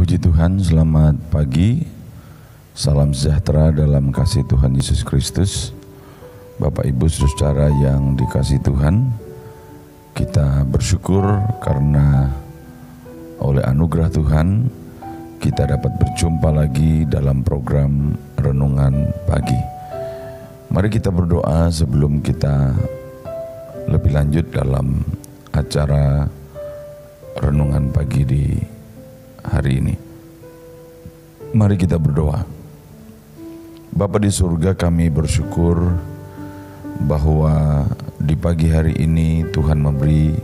Puji Tuhan, selamat pagi. Salam sejahtera dalam kasih Tuhan Yesus Kristus. Bapak Ibu saudara yang dikasihi Tuhan, kita bersyukur karena oleh anugerah Tuhan kita dapat berjumpa lagi dalam program Renungan Pagi. Mari kita berdoa sebelum kita lebih lanjut dalam acara Renungan Pagi di hari ini. Mari kita berdoa. Bapa di surga, kami bersyukur bahwa di pagi hari ini Tuhan memberi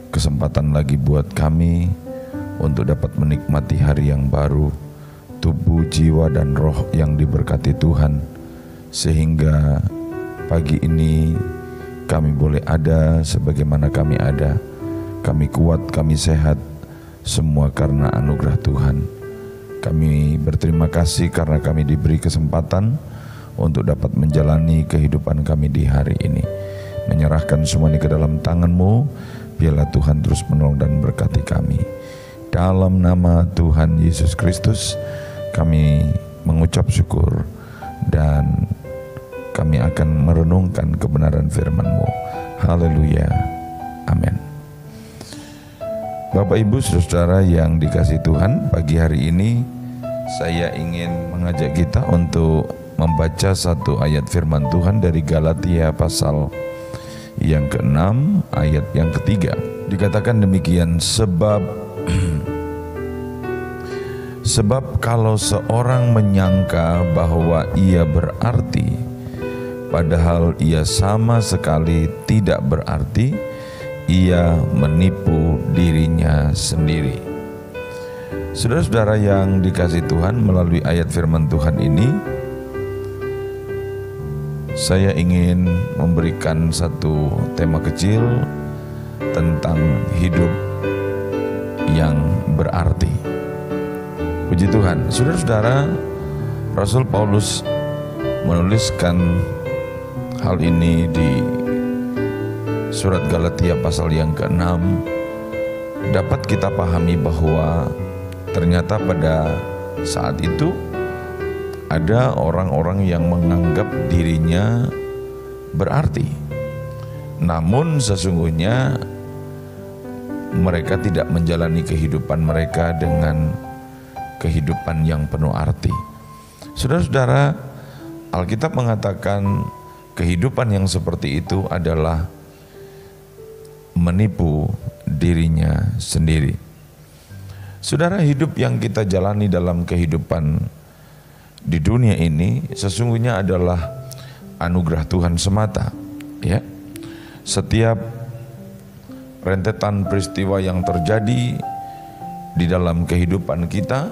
kesempatan lagi buat kami untuk dapat menikmati hari yang baru, tubuh, jiwa, dan roh yang diberkati Tuhan, sehingga pagi ini kami boleh ada sebagaimana kami ada. Kami kuat, kami sehat, semua karena anugerah Tuhan. Kami berterima kasih karena kami diberi kesempatan untuk dapat menjalani kehidupan kami di hari ini. Menyerahkan semua ini ke dalam tangan-Mu, biarlah Tuhan terus menolong dan berkati kami. Dalam nama Tuhan Yesus Kristus kami mengucap syukur dan kami akan merenungkan kebenaran firman-Mu. Haleluya, amin. Bapak Ibu saudara yang dikasihi Tuhan, pagi hari ini saya ingin mengajak kita untuk membaca satu ayat firman Tuhan dari Galatia pasal yang ke-6 ayat yang ke-3. Dikatakan demikian, sebab kalau seorang menyangka bahwa ia berarti padahal ia sama sekali tidak berarti, ia menipu dirinya sendiri. Saudara-saudara yang dikasihi Tuhan, melalui ayat firman Tuhan ini saya ingin memberikan satu tema kecil tentang hidup yang berarti. Puji Tuhan. Saudara-saudara, Rasul Paulus menuliskan hal ini di Surat Galatia pasal yang ke-6. Dapat kita pahami bahwa ternyata pada saat itu ada orang-orang yang menganggap dirinya berarti, namun sesungguhnya mereka tidak menjalani kehidupan mereka dengan kehidupan yang penuh arti. Saudara-saudara, Alkitab mengatakan kehidupan yang seperti itu adalah menipu dirinya sendiri. Saudara, hidup yang kita jalani dalam kehidupan di dunia ini sesungguhnya adalah anugerah Tuhan semata, ya. Setiap rentetan peristiwa yang terjadi di dalam kehidupan kita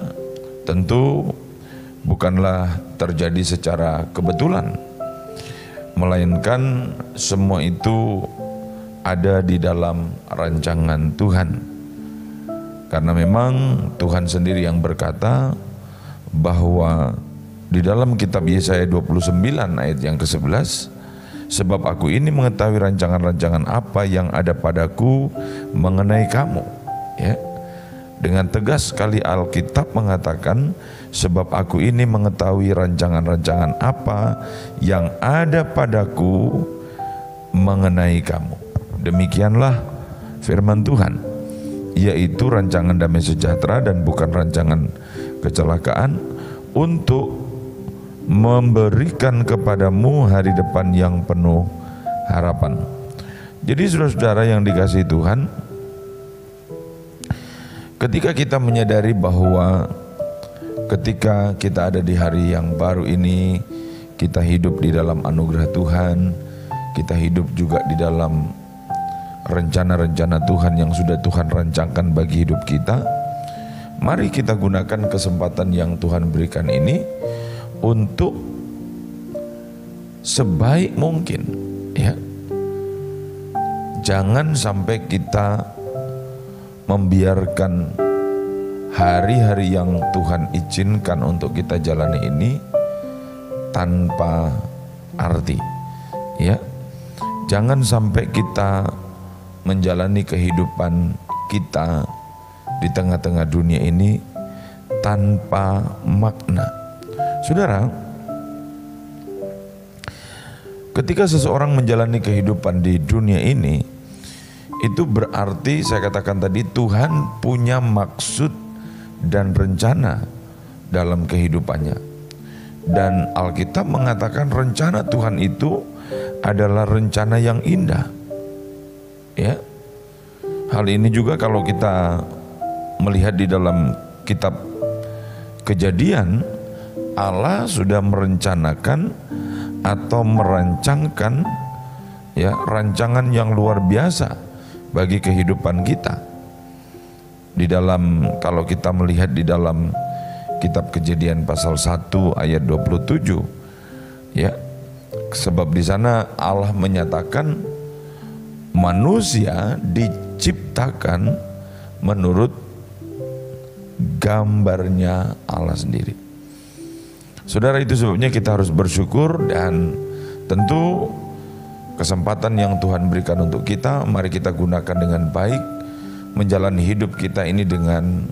tentu bukanlah terjadi secara kebetulan, melainkan semua itu ada di dalam rancangan Tuhan. Karena memang Tuhan sendiri yang berkata bahwa di dalam kitab Yesaya 29 ayat yang ke-11, sebab aku ini mengetahui rancangan-rancangan apa yang ada padaku mengenai kamu, ya. Dengan tegas sekali Alkitab mengatakan, sebab aku ini mengetahui rancangan-rancangan apa yang ada padaku mengenai kamu. Demikianlah firman Tuhan, yaitu rancangan damai sejahtera dan bukan rancangan kecelakaan, untuk memberikan kepadamu hari depan yang penuh harapan. Jadi saudara-saudara yang dikasihi Tuhan, ketika kita menyadari bahwa ketika kita ada di hari yang baru ini, kita hidup di dalam anugerah Tuhan, kita hidup juga di dalam rencana-rencana Tuhan yang sudah Tuhan rancangkan bagi hidup kita. Mari kita gunakan kesempatan yang Tuhan berikan ini untuk sebaik mungkin, ya. Jangan sampai kita membiarkan hari-hari yang Tuhan izinkan untuk kita jalani ini tanpa arti, ya. Jangan sampai kita menjalani kehidupan kita di tengah-tengah dunia ini tanpa makna. Saudara, ketika seseorang menjalani kehidupan di dunia ini, itu berarti saya katakan tadi Tuhan punya maksud dan rencana dalam kehidupannya. Dan Alkitab mengatakan rencana Tuhan itu adalah rencana yang indah. Ya. Hal ini juga kalau kita melihat di dalam kitab Kejadian, Allah sudah merencanakan atau merancangkan ya rancangan yang luar biasa bagi kehidupan kita. Di dalam, kalau kita melihat di dalam kitab Kejadian pasal 1 ayat 27 ya, sebab di sana Allah menyatakan manusia diciptakan menurut gambarnya Allah sendiri. Saudara, itu sebabnya kita harus bersyukur, dan tentu kesempatan yang Tuhan berikan untuk kita, mari kita gunakan dengan baik, menjalani hidup kita ini dengan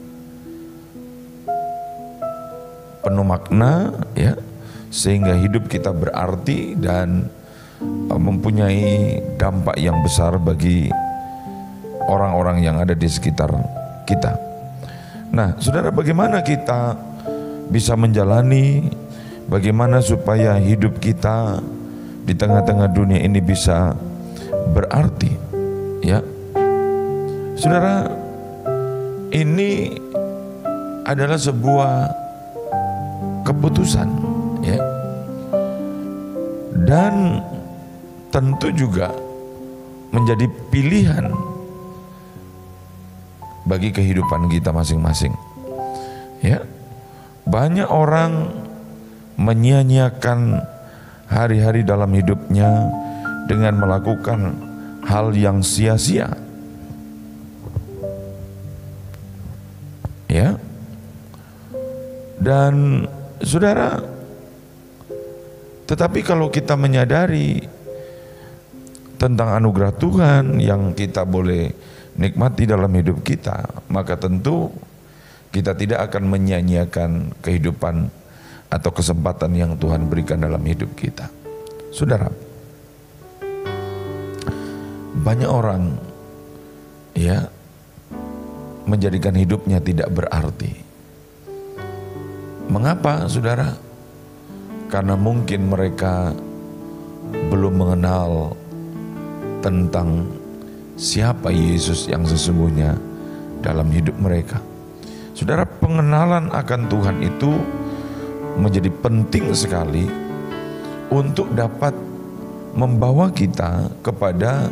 penuh makna ya, sehingga hidup kita berarti dan mempunyai dampak yang besar bagi orang-orang yang ada di sekitar kita. Nah, saudara, bagaimana kita bisa menjalani, bagaimana supaya hidup kita di tengah-tengah dunia ini bisa berarti ya. Saudara, ini adalah sebuah keputusan ya, dan tentu juga menjadi pilihan bagi kehidupan kita masing-masing ya. Banyak orang menyia-nyiakan hari-hari dalam hidupnya dengan melakukan hal yang sia-sia ya. Dan saudara, tetapi kalau kita menyadari tentang anugerah Tuhan yang kita boleh nikmati dalam hidup kita, maka tentu kita tidak akan menyia-nyiakan kehidupan atau kesempatan yang Tuhan berikan dalam hidup kita. Saudara, banyak orang ya menjadikan hidupnya tidak berarti. Mengapa, saudara? Karena mungkin mereka belum mengenal tentang siapa Yesus yang sesungguhnya dalam hidup mereka. Saudara, pengenalan akan Tuhan itu menjadi penting sekali untuk dapat membawa kita kepada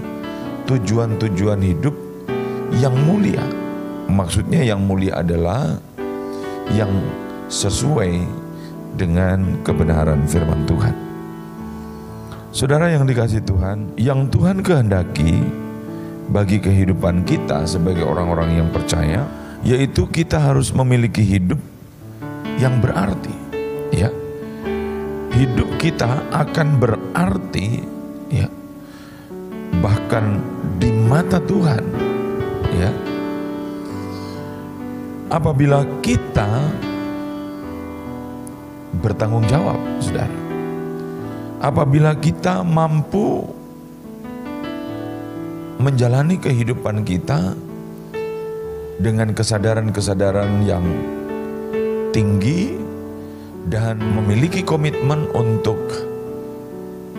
tujuan-tujuan hidup yang mulia. Maksudnya yang mulia adalah yang sesuai dengan kebenaran firman Tuhan. Saudara yang dikasihi Tuhan, yang Tuhan kehendaki bagi kehidupan kita sebagai orang-orang yang percaya, yaitu kita harus memiliki hidup yang berarti ya. Hidup kita akan berarti ya, bahkan di mata Tuhan ya, apabila kita bertanggung jawab, saudara. Apabila kita mampu menjalani kehidupan kita dengan kesadaran-kesadaran yang tinggi dan memiliki komitmen untuk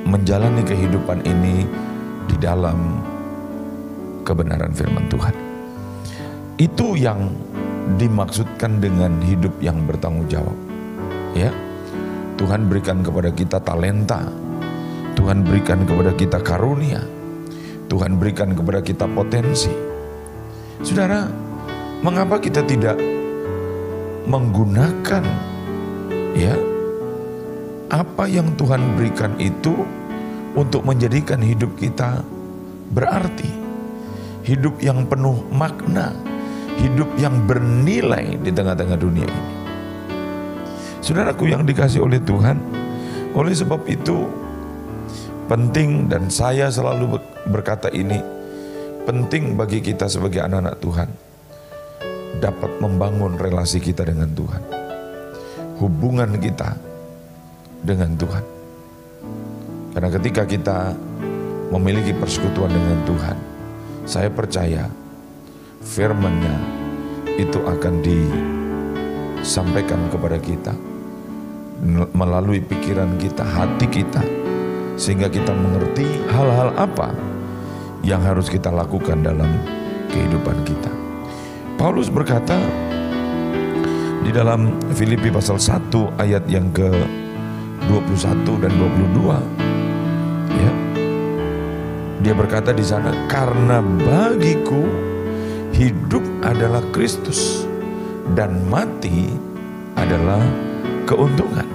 menjalani kehidupan ini di dalam kebenaran firman Tuhan. Itu yang dimaksudkan dengan hidup yang bertanggung jawab. Ya. Tuhan berikan kepada kita talenta. Tuhan berikan kepada kita karunia. Tuhan berikan kepada kita potensi. Saudara, mengapa kita tidak menggunakan ya apa yang Tuhan berikan itu untuk menjadikan hidup kita berarti, hidup yang penuh makna, hidup yang bernilai di tengah-tengah dunia ini. Saudaraku yang dikasihi oleh Tuhan, oleh sebab itu penting, dan saya selalu berkata ini, penting bagi kita sebagai anak-anak Tuhan dapat membangun relasi kita dengan Tuhan, hubungan kita dengan Tuhan. Karena ketika kita memiliki persekutuan dengan Tuhan, saya percaya firman-Nya itu akan disampaikan kepada kita melalui pikiran kita, hati kita, sehingga kita mengerti hal-hal apa yang harus kita lakukan dalam kehidupan kita. Paulus berkata di dalam Filipi pasal 1 ayat yang ke-21 dan 22, ya. Dia berkata di sana, karena bagiku hidup adalah Kristus dan mati adalah keuntungan.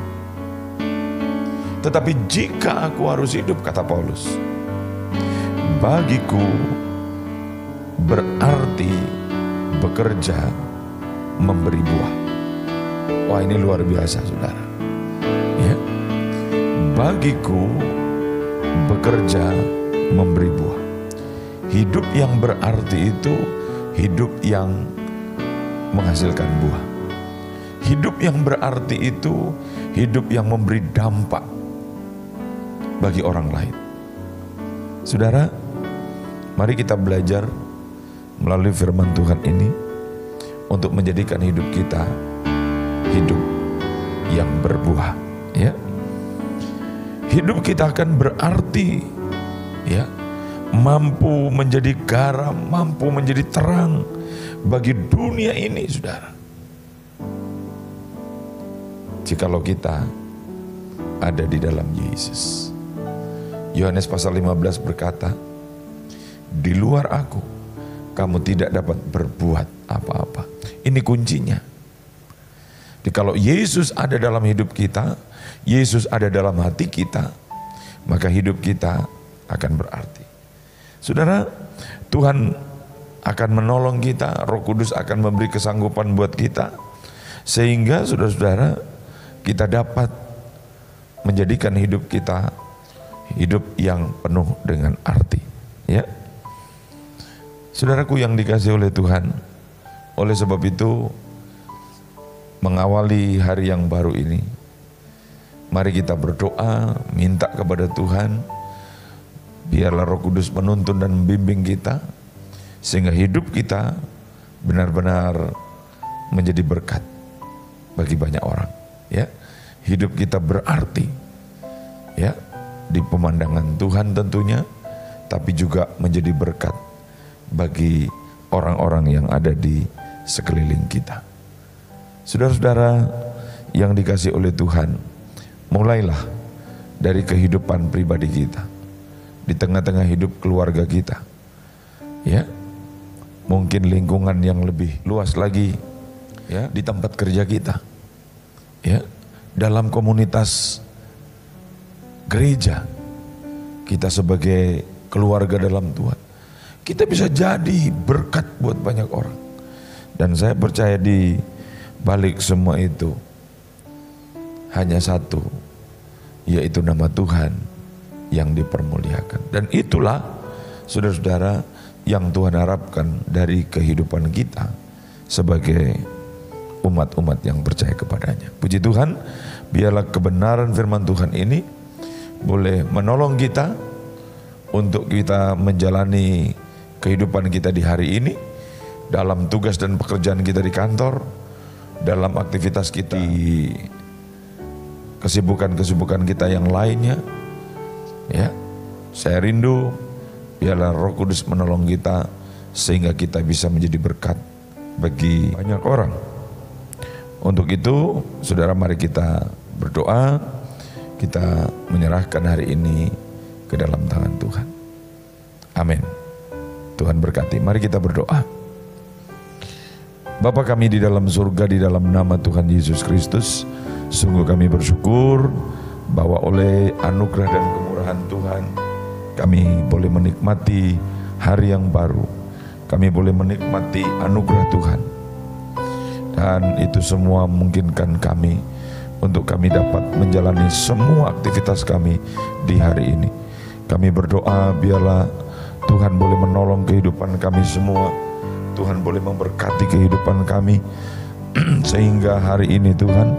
Tetapi jika aku harus hidup, kata Paulus, bagiku berarti bekerja memberi buah. Wah, ini luar biasa, saudara. Ya, bagiku bekerja memberi buah. Hidup yang berarti itu hidup yang menghasilkan buah. Hidup yang berarti itu hidup yang memberi dampak bagi orang lain. Saudara, mari kita belajar melalui firman Tuhan ini untuk menjadikan hidup kita hidup yang berbuah, ya. Hidup kita akan berarti, ya, mampu menjadi garam, mampu menjadi terang bagi dunia ini, saudara. Jikalau kita ada di dalam Yesus. Yohanes pasal 15 berkata, di luar aku, kamu tidak dapat berbuat apa-apa. Ini kuncinya. Jadi kalau Yesus ada dalam hidup kita, Yesus ada dalam hati kita, maka hidup kita akan berarti. Saudara, Tuhan akan menolong kita, Roh Kudus akan memberi kesanggupan buat kita, sehingga saudara-saudara kita dapat menjadikan hidup kita hidup yang penuh dengan arti, ya. Saudaraku yang dikasihi oleh Tuhan, oleh sebab itu mengawali hari yang baru ini, mari kita berdoa, minta kepada Tuhan, biarlah Roh Kudus menuntun dan membimbing kita, sehingga hidup kita benar-benar menjadi berkat bagi banyak orang, ya. Hidup kita berarti, ya, di pemandangan Tuhan tentunya, tapi juga menjadi berkat bagi orang-orang yang ada di sekeliling kita. Saudara-saudara yang dikasihi oleh Tuhan, mulailah dari kehidupan pribadi kita, di tengah-tengah hidup keluarga kita, ya, mungkin lingkungan yang lebih luas lagi, ya, di tempat kerja kita, ya, dalam komunitas gereja kita sebagai keluarga dalam Tuhan, kita bisa jadi berkat buat banyak orang. Dan saya percaya di balik semua itu hanya satu, yaitu nama Tuhan yang dipermuliakan. Dan itulah saudara-saudara yang Tuhan harapkan dari kehidupan kita sebagai umat-umat yang percaya kepadanya. Puji Tuhan, biarlah kebenaran firman Tuhan ini boleh menolong kita untuk kita menjalani kehidupan kita di hari ini, dalam tugas dan pekerjaan kita di kantor, dalam aktivitas kita, di kesibukan-kesibukan kita yang lainnya, ya. Saya rindu biarlah Roh Kudus menolong kita sehingga kita bisa menjadi berkat bagi banyak orang. Untuk itu, saudara, mari kita berdoa, kita menyerahkan hari ini ke dalam tangan Tuhan. Amin. Tuhan berkati. Mari kita berdoa. Bapa kami di dalam surga, di dalam nama Tuhan Yesus Kristus, sungguh kami bersyukur bahwa oleh anugerah dan kemurahan Tuhan, kami boleh menikmati hari yang baru. Kami boleh menikmati anugerah Tuhan. Dan itu semua memungkinkan kami untuk kami dapat menjalani semua aktivitas kami di hari ini. Kami berdoa biarlah Tuhan boleh menolong kehidupan kami semua Tuhan boleh memberkati kehidupan kami, sehingga hari ini Tuhan,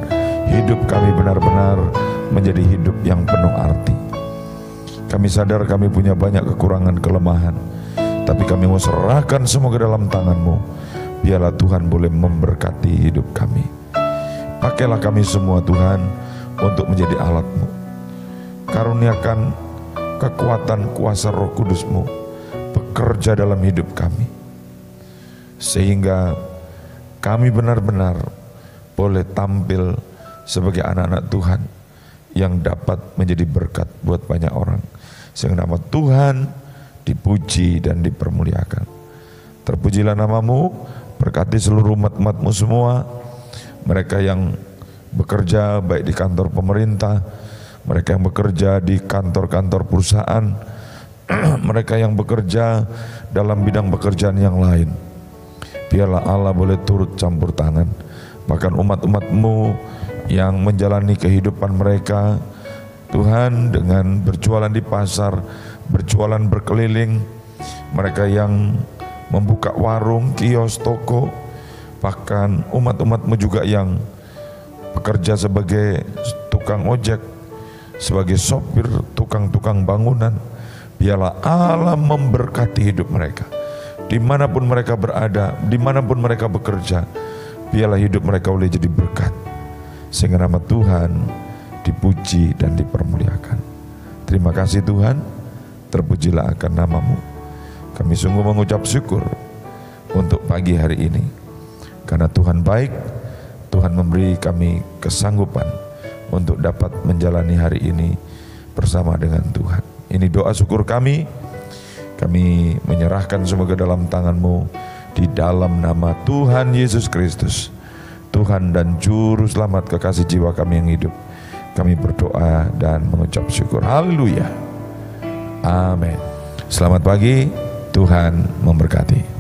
hidup kami benar-benar menjadi hidup yang penuh arti. Kami sadar kami punya banyak kekurangan, kelemahan, tapi kami mau serahkan semua ke dalam tangan-Mu. Biarlah Tuhan boleh memberkati hidup kami. Pakailah kami semua Tuhan untuk menjadi alat-Mu. Karuniakan kekuatan kuasa Roh Kudus-Mu bekerja dalam hidup kami, sehingga kami benar-benar boleh tampil sebagai anak-anak Tuhan yang dapat menjadi berkat buat banyak orang, sehingga nama Tuhan dipuji dan dipermuliakan. Terpujilah nama-Mu, berkati seluruh umat-umat-Mu semua, mereka yang bekerja baik di kantor pemerintah, mereka yang bekerja di kantor-kantor perusahaan, mereka yang bekerja dalam bidang pekerjaan yang lain. Biarlah Allah boleh turut campur tangan. Bahkan umat-umat-Mu yang menjalani kehidupan mereka, Tuhan, dengan berjualan di pasar, berjualan berkeliling, mereka yang membuka warung, kios, toko, bahkan umat-umat-Mu juga yang bekerja sebagai tukang ojek, sebagai sopir, tukang-tukang bangunan. Biarlah Allah memberkati hidup mereka. Dimanapun mereka berada, dimanapun mereka bekerja, biarlah hidup mereka boleh jadi berkat, sehingga nama Tuhan dipuji dan dipermuliakan. Terima kasih Tuhan, terpujilah akan nama-Mu. Kami sungguh mengucap syukur untuk pagi hari ini, karena Tuhan baik, Tuhan memberi kami kesanggupan untuk dapat menjalani hari ini bersama dengan Tuhan. Ini doa syukur kami. Kami menyerahkan semua ke dalam tangan-Mu, di dalam nama Tuhan Yesus Kristus, Tuhan dan Juru Selamat kekasih jiwa kami yang hidup. Kami berdoa dan mengucap syukur. Haleluya. Amin. Selamat pagi, Tuhan memberkati.